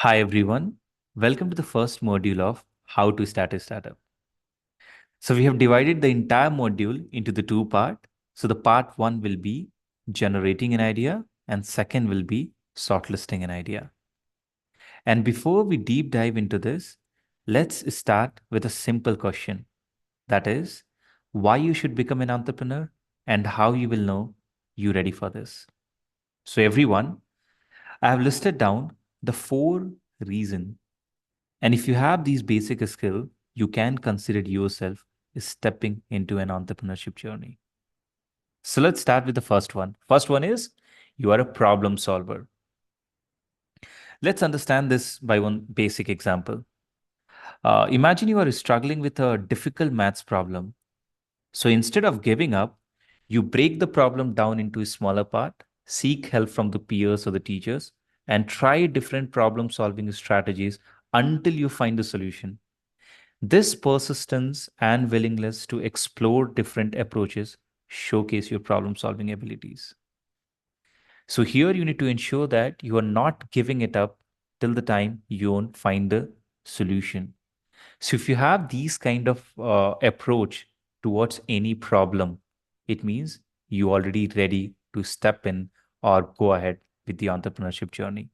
Hi everyone, welcome to the first module of How to Start a Startup. So we have divided the entire module into the two parts. So the part one will be generating an idea and second will be shortlisting an idea. And before we deep dive into this, let's start with a simple question. That is, why you should become an entrepreneur and how you will know you're ready for this. So everyone, I have listed down the four reasons. And if you have these basic skills, you can consider yourself stepping into an entrepreneurship journey. So let's start with the first one. First one is you are a problem solver. Let's understand this by one basic example. Imagine you are struggling with a difficult maths problem. So instead of giving up, you break the problem down into a smaller part, seek help from the peers or the teachers, and try different problem solving strategies until you find the solution. This persistence and willingness to explore different approaches showcase your problem solving abilities. So, here you need to ensure that you are not giving it up till the time you won't find the solution. So, if you have these kind of approach towards any problem, it means you already ready to step in or go ahead with the entrepreneurship journey.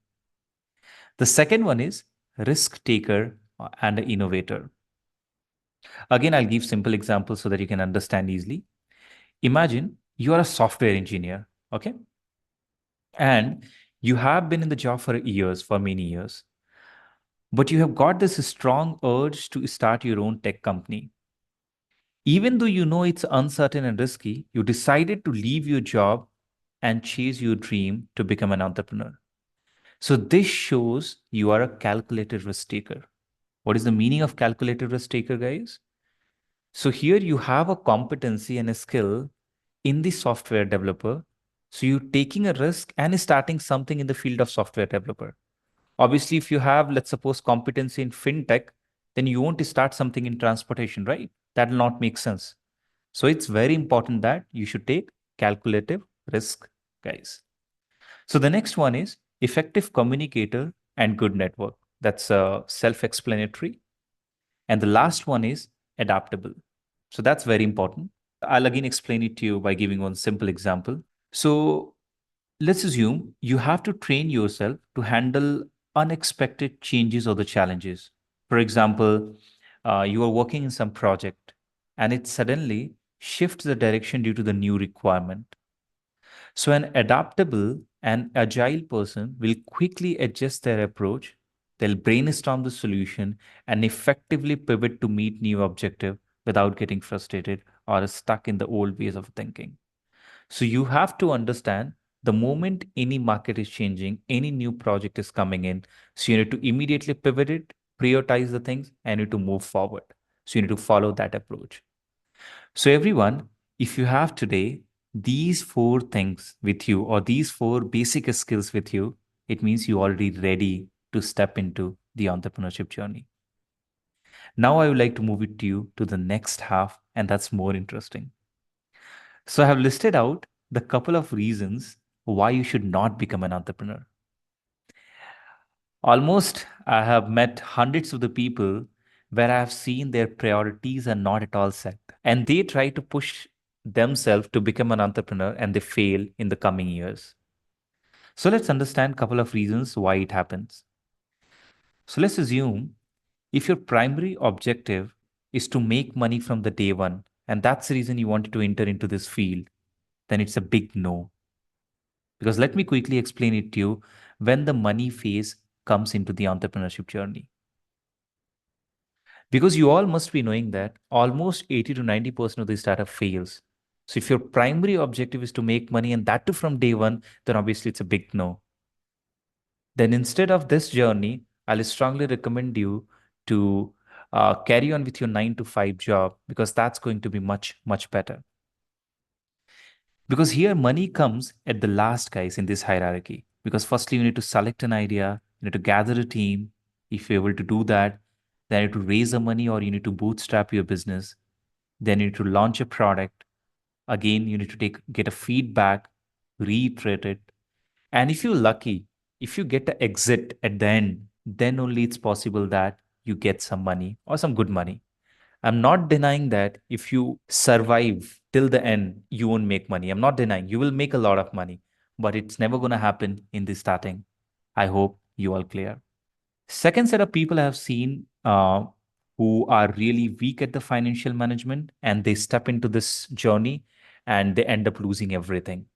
The second one is risk taker and an innovator. Again, I'll give simple examples so that you can understand easily. Imagine you are a software engineer, okay? And you have been in the job for years, for many years, but you have got this strong urge to start your own tech company. Even though you know it's uncertain and risky, you decided to leave your job and chase your dream to become an entrepreneur. So this shows you are a calculated risk taker. What is the meaning of calculated risk taker, guys? So here you have a competency and a skill in the software developer. So you're taking a risk and starting something in the field of software developer. Obviously, if you have, let's suppose, competency in fintech, then you won't start something in transportation, right? That will not make sense. So it's very important that you should take calculative risk, guys. So the next one is effective communicator and good network. That's self-explanatory. And the last one is adaptable. So that's very important. I'll again explain it to you by giving one simple example. So let's assume you have to train yourself to handle unexpected changes or the challenges. For example, you are working in some project and it suddenly shifts the direction due to the new requirement. So, an adaptable and agile person will quickly adjust their approach, they'll brainstorm the solution, and effectively pivot to meet new objective without getting frustrated or stuck in the old ways of thinking. So, you have to understand the moment any market is changing, any new project is coming in, so you need to immediately pivot it, prioritize the things, and you need to move forward. So, you need to follow that approach. So, everyone, if you have today these four things with you or these four basic skills with you, it means you're already ready to step into the entrepreneurship journey. Now, I would like to move it to you to the next half, and that's more interesting. So, I have listed out the couple of reasons why you should not become an entrepreneur. Almost, I have met hundreds of the people where I have seen their priorities are not at all set. And they try to push themselves to become an entrepreneur and they fail in the coming years. So let's understand a couple of reasons why it happens. So let's assume if your primary objective is to make money from the day one, and that's the reason you wanted to enter into this field, then it's a big no. Because let me quickly explain it to you when the money phase comes into the entrepreneurship journey. Because you all must be knowing that almost 80 to 90% of the startup fails. So if your primary objective is to make money and that too from day one, then obviously it's a big no. Then instead of this journey, I'll strongly recommend you to carry on with your 9 to 5 job because that's going to be much, much better. Because here money comes at the last, guys, in this hierarchy. Because firstly, you need to select an idea, you need to gather a team. If you're able to do that, then you need to raise the money or you need to bootstrap your business. Then you need to launch a product. Again, you need to get a feedback, reiterate it. And if you're lucky, if you get the exit at the end, then only it's possible that you get some money or some good money. I'm not denying that if you survive till the end, you won't make money. I'm not denying you will make a lot of money, but it's never going to happen in the starting. I hope you all clear. Second set of people I have seen who are really weak at the financial management and they step into this journey and they end up losing everything.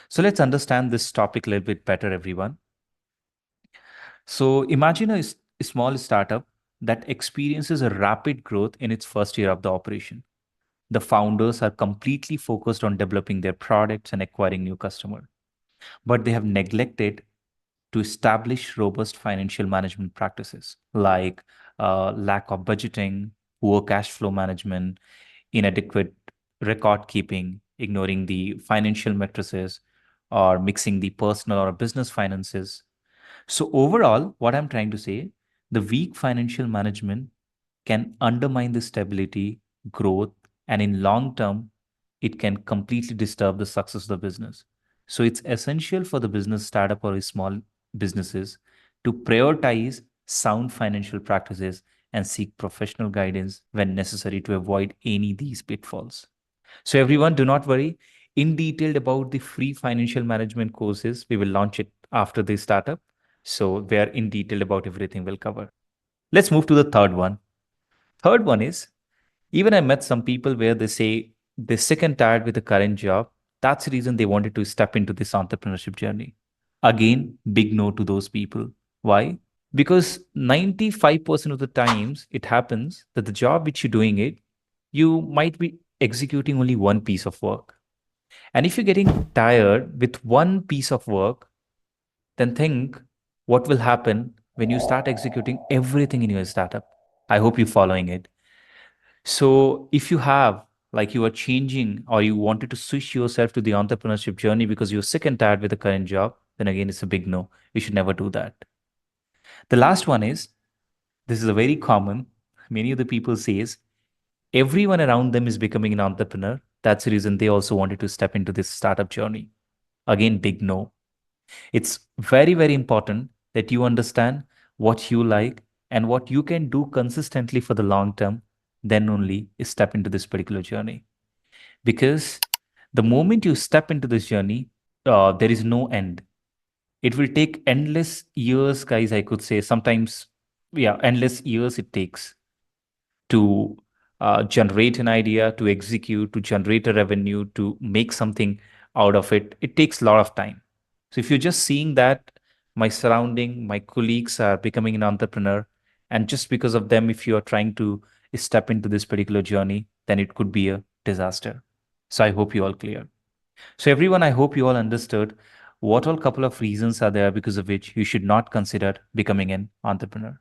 So let's understand this topic a little bit better, everyone. So imagine a small startup that experiences a rapid growth in its first year of the operation. The founders are completely focused on developing their products and acquiring new customers, but they have neglected to establish robust financial management practices like lack of budgeting, poor cash flow management, inadequate record keeping, ignoring the financial matrices, or mixing the personal or business finances. So, overall, what I'm trying to say, the weak financial management can undermine the stability, growth, and in long term, it can completely disturb the success of the business. So it's essential for the business startup or small businesses to prioritize sound financial practices and seek professional guidance when necessary to avoid any of these pitfalls. So everyone, do not worry. In detail about the free financial management courses, we will launch it after the startup. So where in detail about everything we'll cover. Let's move to the third one. Third one is even I met some people where they say they're sick and tired with the current job. That's the reason they wanted to step into this entrepreneurship journey. Again, big no to those people. Why? Because 95% of the times it happens that the job which you're doing it, you might be executing only one piece of work. And if you're getting tired with one piece of work, then think what will happen when you start executing everything in your startup. I hope you're following it. So if you have like you are changing or you wanted to switch yourself to the entrepreneurship journey because you're sick and tired with the current job, then again it's a big no. You should never do that. The last one is this is a very common. Many of the people says everyone around them is becoming an entrepreneur. That's the reason they also wanted to step into this startup journey. Again, big no. It's very, very important that you understand what you like and what you can do consistently for the long term. Then only step into this particular journey. Because the moment you step into this journey, there is no end. It will take endless years, guys. I could say sometimes, yeah, endless years it takes to generate an idea, to execute, to generate a revenue, to make something out of it. It takes a lot of time. So if you're just seeing that my surrounding, my colleagues are becoming an entrepreneur, and just because of them, if you are trying to step into this particular journey, then it could be a disaster. So I hope you all clear. So everyone, I hope you all understood what all couple of reasons are there because of which you should not consider becoming an entrepreneur.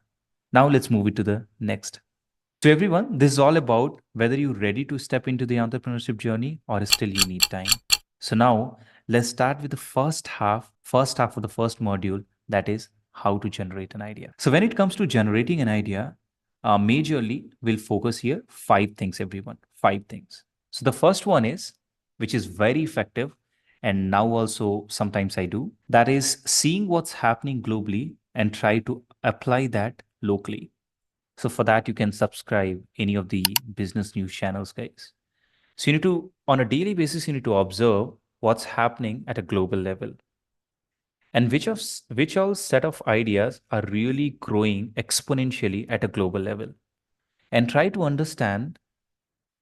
Now let's move it to the next. So everyone, this is all about whether you're ready to step into the entrepreneurship journey or still you need time. So now let's start with the first half of the first module, that is how to generate an idea. So when it comes to generating an idea, majorly we'll focus here five things, everyone, five things. So the first one is, which is very effective, and now also sometimes I do, that is seeing what's happening globally and try to apply that locally. So for that, you can subscribe any of the business news channels, guys. So you need to, on a daily basis, you need to observe what's happening at a global level and which all set of ideas are really growing exponentially at a global level. And try to understand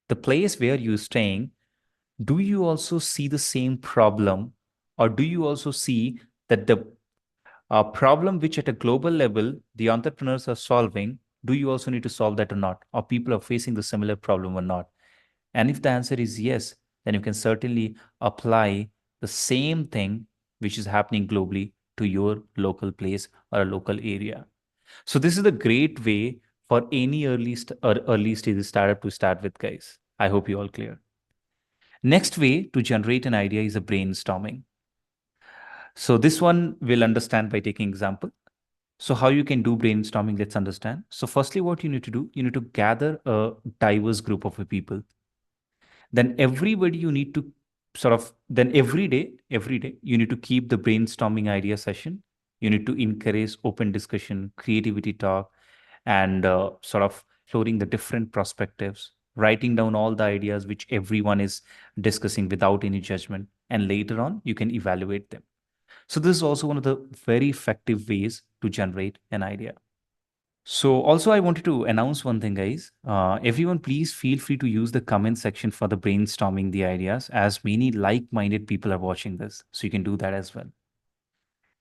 the place where you're staying. Do you also see the same problem, or do you also see that the problem which at a global level the entrepreneurs are solving, do you also need to solve that or not? Or people are facing the similar problem or not? And if the answer is yes, then you can certainly apply the same thing which is happening globally to your local place or a local area. So this is a great way for any early stage startup to start with, guys. I hope you all clear. Next way to generate an idea is a brainstorming. So this one we'll understand by taking example. So how you can do brainstorming, let's understand. So firstly, what you need to do, you need to gather a diverse group of people. Then everybody you need to then every day, you need to keep the brainstorming idea session. You need to encourage open discussion, creativity talk, and sort of exploring the different perspectives, writing down all the ideas which everyone is discussing without any judgment. And later on, you can evaluate them. So, this is also one of the very effective ways to generate an idea. So, also, I wanted to announce one thing, guys. Everyone, please feel free to use the comment section for the brainstorming the ideas, as many like minded people are watching this. So, you can do that as well.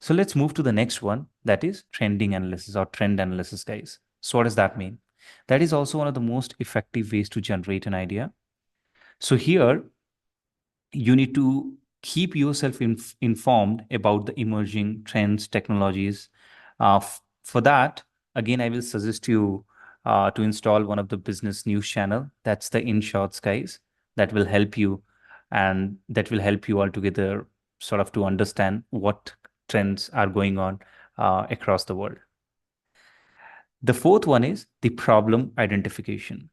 So, let's move to the next one, that is trending analysis or trend analysis, guys. So, what does that mean? That is also one of the most effective ways to generate an idea. So, here you need to keep yourself informed about the emerging trends, technologies. For that, again, I will suggest you to install one of the business news channel. That's the In Shorts, guys. That will help you, and that will help you altogether sort of to understand what trends are going on across the world. The fourth one is the problem identification.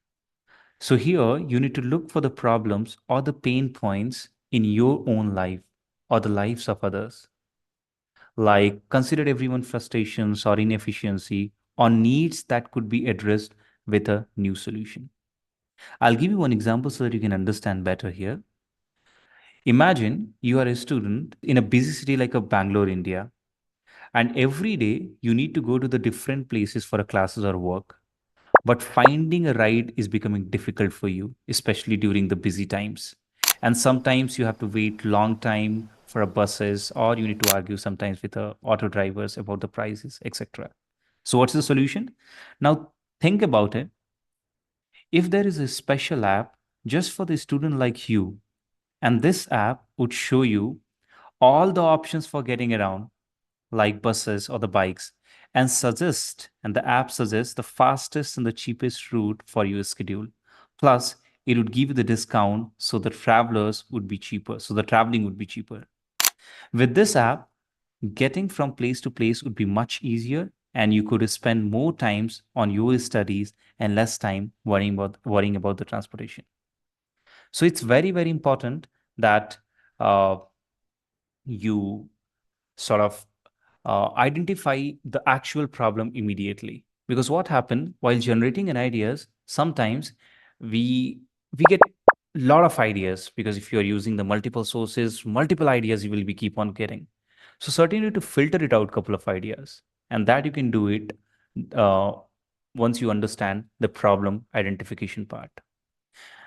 So here you need to look for the problems or the pain points in your own life or the lives of others. Like consider everyone's frustrations or inefficiency or needs that could be addressed with a new solution. I'll give you one example so that you can understand better here. Imagine you are a student in a busy city like a Bangalore, India, and every day you need to go to the different places for a classes or work. But finding a ride is becoming difficult for you, especially during the busy times. And sometimes you have to wait long time for a buses, or you need to argue sometimes with the auto drivers about the prices, etc. So what's the solution? Now think about it. If there is a special app just for the student like you, and this app would show you all the options for getting around, like buses or the bikes, and the app suggests the fastest and the cheapest route for your schedule. Plus, it would give you the discount so the travelers would be cheaper. So the traveling would be cheaper. With this app, getting from place to place would be much easier, and you could spend more times on your studies and less time worrying about the transportation. So it's very, very important that uh, you sort of identify the actual problem immediately. Because what happened while generating an ideas, sometimes we get a lot of ideas, because if you're using the multiple sources, multiple ideas you will be keep on getting. So certainly to filter it out couple of ideas, and that you can do it uh, once you understand the problem identification part.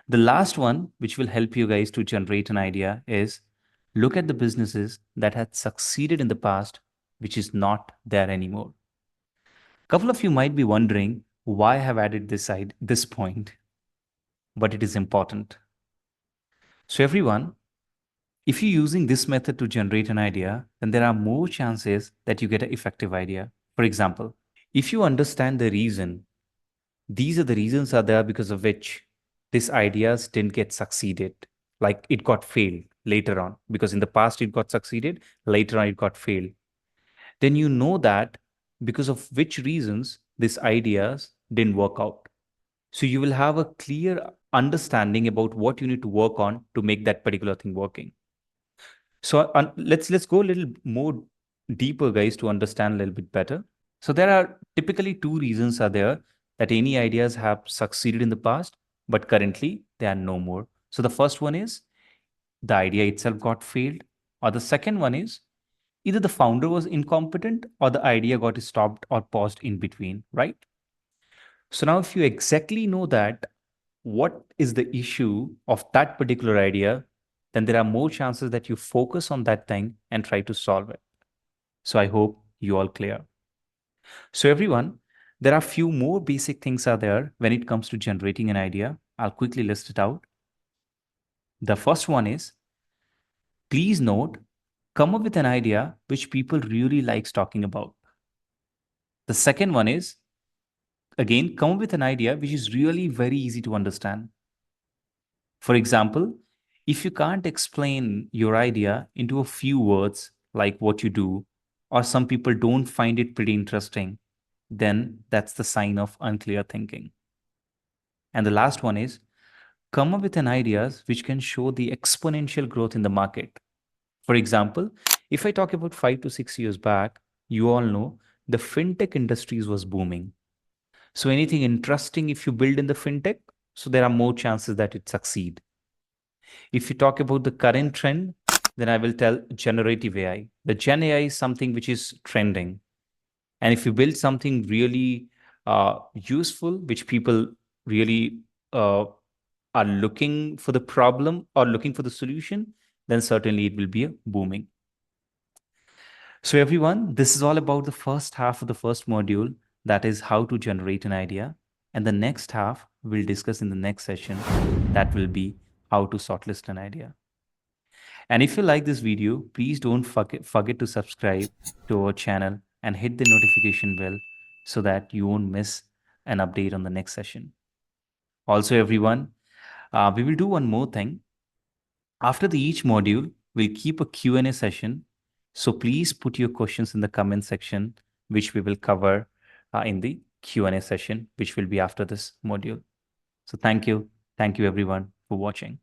The last one, which will help you guys to generate an idea, is look at the businesses that had succeeded in the past, which is not there anymore. A couple of you might be wondering why I have added this point, but it is important. So, everyone, if you're using this method to generate an idea, then there are more chances that you get an effective idea. For example, if you understand the reason, these are the reasons are there because of which these ideas didn't get succeeded, like it got failed later on, because in the past it got succeeded, later on it got failed. Then you know that because of which reasons these ideas didn't work out. So you will have a clear understanding about what you need to work on to make that particular thing working. So let's go a little more deeper, guys, to understand a little bit better. So there are typically two reasons are there that any ideas have succeeded in the past, but currently they are no more. So the first one is the idea itself got failed, or the second one is either the founder was incompetent or the idea got stopped or paused in between, right? So now if you exactly know that what is the issue of that particular idea, then there are more chances that you focus on that thing and try to solve it. So I hope you all clear. So everyone, there are few more basic things are there when it comes to generating an idea. I'll quickly list it out. The first one is, please note, come up with an idea which people really likes talking about. The second one is, again, come up with an idea which is really very easy to understand. For example, if you can't explain your idea into a few words, like what you do, or some people don't find it pretty interesting, then that's the sign of unclear thinking. And the last one is, come up with an ideas which can show the exponential growth in the market. For example, if I talk about 5 to 6 years back, you all know the fintech industries was booming. So anything interesting if you build in the fintech, so there are more chances that it succeed. If you talk about the current trend, then I will tell generative AI. The Gen AI is something which is trending. And if you build something really useful, which people really are looking for the problem or looking for the solution, then certainly it will be a booming. So everyone, this is all about the first half of the first module, that is how to generate an idea. And the next half we'll discuss in the next session, that will be how to shortlist an idea. And if you like this video, please don't forget to subscribe to our channel and hit the notification bell so that you won't miss an update on the next session. Also, everyone, we will do one more thing. After each module, we'll keep a Q&A session. So please put your questions in the comment section, which we will cover in the Q&A session, which will be after this module. So thank you. Thank you, everyone, for watching.